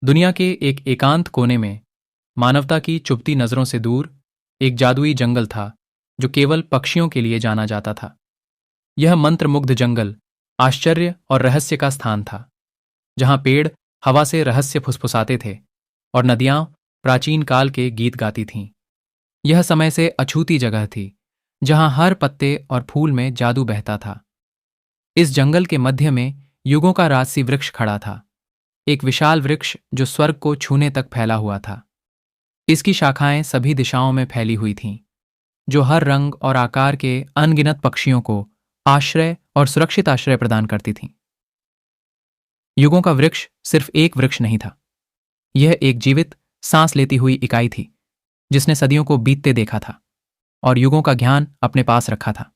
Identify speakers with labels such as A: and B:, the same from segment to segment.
A: दुनिया के एक एकांत कोने में मानवता की चुभती नजरों से दूर एक जादुई जंगल था जो केवल पक्षियों के लिए जाना जाता था। यह मंत्रमुग्ध जंगल आश्चर्य और रहस्य का स्थान था, जहां पेड़ हवा से रहस्य फुसफुसाते थे और नदियां प्राचीन काल के गीत गाती थीं। यह समय से अछूती जगह थी, जहां हर पत्ते और फूल में जादू बहता था। इस जंगल के मध्य में युगों का राजसी वृक्ष खड़ा था, एक विशाल वृक्ष जो स्वर्ग को छूने तक फैला हुआ था। इसकी शाखाएं सभी दिशाओं में फैली हुई थीं, जो हर रंग और आकार के अनगिनत पक्षियों को आश्रय और सुरक्षित आश्रय प्रदान करती थीं। युगों का वृक्ष सिर्फ एक वृक्ष नहीं था, यह एक जीवित, सांस लेती हुई इकाई थी, जिसने सदियों को बीतते देखा था और युगों का ज्ञान अपने पास रखा था।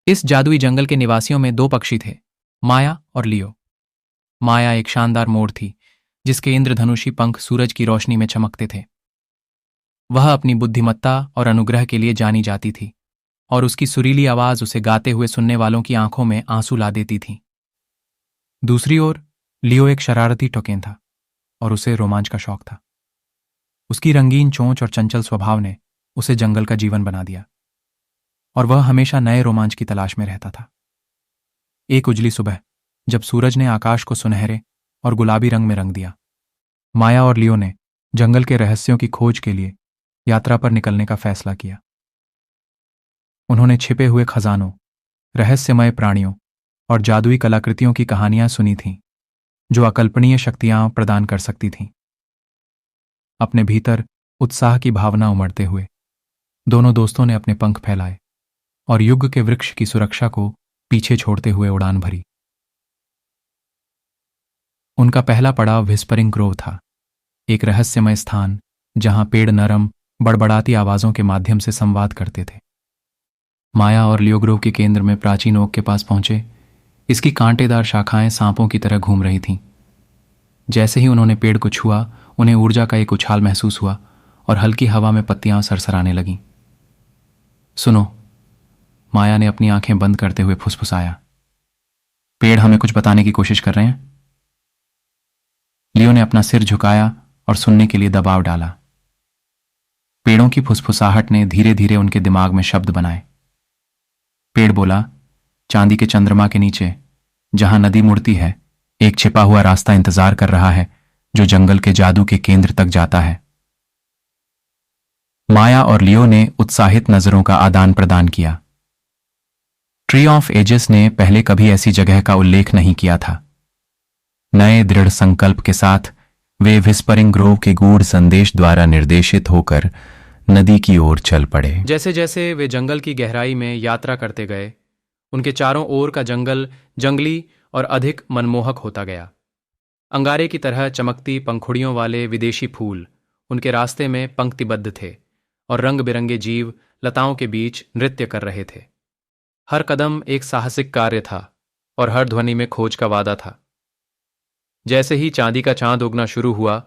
A: इस जादुई जंगल के निवासियों में दो पक्षी थे, माया और लियो। माया एक शानदार मोर थी, जिसके इंद्रधनुषी पंख सूरज की रोशनी में चमकते थे। वह अपनी बुद्धिमत्ता और अनुग्रह के लिए जानी जाती थी, और उसकी सुरीली आवाज उसे गाते हुए सुनने वालों की आंखों में आंसू ला देती थी। दूसरी ओर लियो एक शरारती टोकेन था, और उसे रोमांच का शौक था। उसकी रंगीन चोंच और चंचल स्वभाव ने उसे जंगल का जीवन बना दिया, और वह हमेशा नए रोमांच की तलाश में रहता था। एक उजली सुबह, जब सूरज ने आकाश को सुनहरे और गुलाबी रंग में रंग दिया, माया और लियो ने जंगल के रहस्यों की खोज के लिए यात्रा पर निकलने का फैसला किया। उन्होंने छिपे हुए खजानों, रहस्यमय प्राणियों और जादुई कलाकृतियों की कहानियां सुनी थीं, जो अकल्पनीय शक्तियां प्रदान कर सकती थीं। अपने भीतर उत्साह की भावना उमड़ते हुए दोनों दोस्तों ने अपने पंख फैलाए और युग के वृक्ष की सुरक्षा को पीछे छोड़ते हुए उड़ान भरी। उनका पहला पड़ाव व्हिस्परिंग ग्रोव था, एक रहस्यमय स्थान जहां पेड़ नरम, बड़बड़ाती आवाजों के माध्यम से संवाद करते थे। माया और लियो ग्रोव के केंद्र में प्राचीन ओक के पास पहुंचे। इसकी कांटेदार शाखाएं सांपों की तरह घूम रही थीं। जैसे ही उन्होंने पेड़ को छुआ, उन्हें ऊर्जा का एक उछाल महसूस हुआ और हल्की हवा में पत्तियां सरसराने लगीं। सुनो, माया ने अपनी आंखें बंद करते हुए फुसफुसाया। पेड़ हमें कुछ बताने की कोशिश कर रहे हैं। लियो ने अपना सिर झुकाया और सुनने के लिए दबाव डाला। पेड़ों की फुसफुसाहट ने धीरे धीरे उनके दिमाग में शब्द बनाए। पेड़ बोला, चांदी के चंद्रमा के नीचे, जहां नदी मुड़ती है, एक छिपा हुआ रास्ता इंतजार कर रहा है, जो जंगल के जादू के केंद्र तक जाता है। माया और लियो ने उत्साहित नजरों का आदान प्रदान किया। ट्री ऑफ एजेस ने पहले कभी ऐसी जगह का उल्लेख नहीं किया था। नए दृढ़ संकल्प के साथ वे व्हिस्परिंग ग्रोव के गूढ़ संदेश द्वारा निर्देशित होकर नदी की ओर चल पड़े। जैसे जैसे वे जंगल की गहराई में यात्रा करते गए, उनके चारों ओर का जंगल जंगली और अधिक मनमोहक होता गया। अंगारे की तरह चमकती पंखुड़ियों वाले विदेशी फूल उनके रास्ते में पंक्तिबद्ध थे, और रंग बिरंगे जीव लताओं के बीच नृत्य कर रहे थे। हर कदम एक साहसिक कार्य था, और हर ध्वनि में खोज का वादा था। जैसे ही चांदी का चांद उगना शुरू हुआ,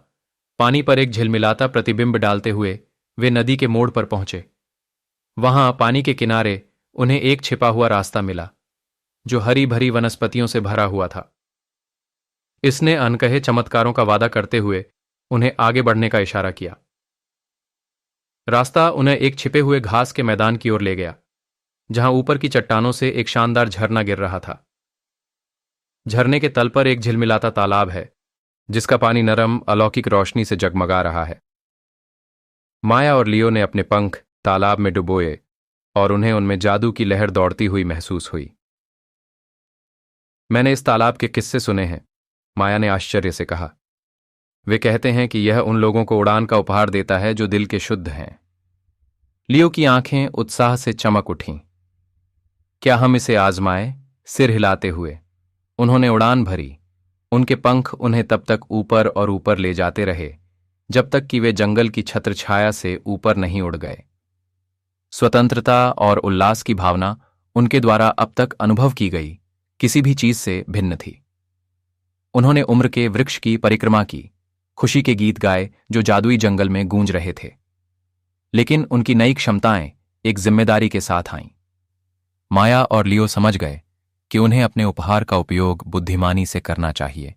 A: पानी पर एक झिलमिलाता प्रतिबिंब डालते हुए वे नदी के मोड़ पर पहुंचे। वहां पानी के किनारे उन्हें एक छिपा हुआ रास्ता मिला, जो हरी भरी वनस्पतियों से भरा हुआ था। इसने अनकहे चमत्कारों का वादा करते हुए उन्हें आगे बढ़ने का इशारा किया। रास्ता उन्हें एक छिपे हुए घास के मैदान की ओर ले गया, जहां ऊपर की चट्टानों से एक शानदार झरना गिर रहा था। झरने के तल पर एक झिलमिलाता तालाब है, जिसका पानी नरम अलौकिक रोशनी से जगमगा रहा है। माया और लियो ने अपने पंख तालाब में डुबोए, और उन्हें उनमें जादू की लहर दौड़ती हुई महसूस हुई। मैंने इस तालाब के किस्से सुने हैं, माया ने आश्चर्य से कहा। वे कहते हैं कि यह उन लोगों को उड़ान का उपहार देता है जो दिल के शुद्ध हैं। लियो की आंखें उत्साह से चमक उठीं। क्या हम इसे आजमाएं? सिर हिलाते हुए उन्होंने उड़ान भरी। उनके पंख उन्हें तब तक ऊपर और ऊपर ले जाते रहे, जब तक कि वे जंगल की छत्रछाया से ऊपर नहीं उड़ गए। स्वतंत्रता और उल्लास की भावना उनके द्वारा अब तक अनुभव की गई किसी भी चीज से भिन्न थी। उन्होंने उम्र के वृक्ष की परिक्रमा की, खुशी के गीत गाए जो जादुई जंगल में गूंज रहे थे। लेकिन उनकी नई क्षमताएं एक जिम्मेदारी के साथ आईं। माया और लियो समझ गए कि उन्हें अपने उपहार का उपयोग बुद्धिमानी से करना चाहिए,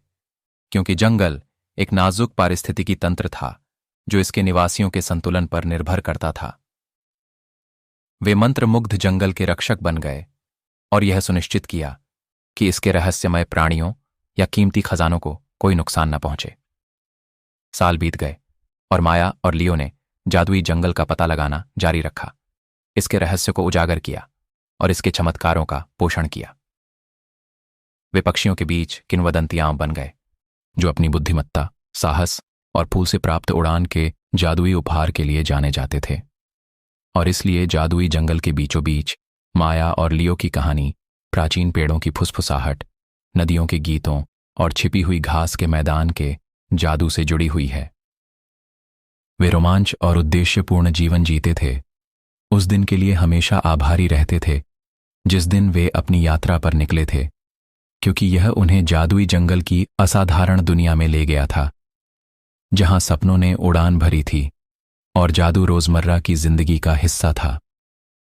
A: क्योंकि जंगल
B: एक नाजुक पारिस्थितिकी तंत्र था जो इसके निवासियों के संतुलन पर निर्भर करता था। वे मंत्रमुग्ध जंगल के रक्षक बन गए और यह सुनिश्चित किया कि इसके रहस्यमय प्राणियों या कीमती खजानों को कोई नुकसान न पहुंचे। साल बीत गए और माया और लियो ने जादुई जंगल का पता लगाना जारी रखा, इसके रहस्य को उजागर किया और इसके चमत्कारों का पोषण किया। वे पक्षियों के बीच किंवदंतियां बन गए जो अपनी बुद्धिमत्ता, साहस और फूल से प्राप्त उड़ान के जादुई उपहार के लिए जाने जाते थे। और इसलिए जादुई जंगल के बीचों बीच माया और लियो की कहानी प्राचीन पेड़ों की फुसफुसाहट, नदियों के गीतों और छिपी हुई घास के मैदान के जादू से जुड़ी हुई है। वे रोमांच और उद्देश्यपूर्ण जीवन जीते थे, उस दिन के लिए हमेशा आभारी रहते थे जिस दिन वे अपनी यात्रा पर निकले थे, क्योंकि यह उन्हें जादुई जंगल की असाधारण दुनिया में ले गया था, जहां सपनों ने उड़ान भरी थी और जादू रोजमर्रा की जिंदगी का हिस्सा था।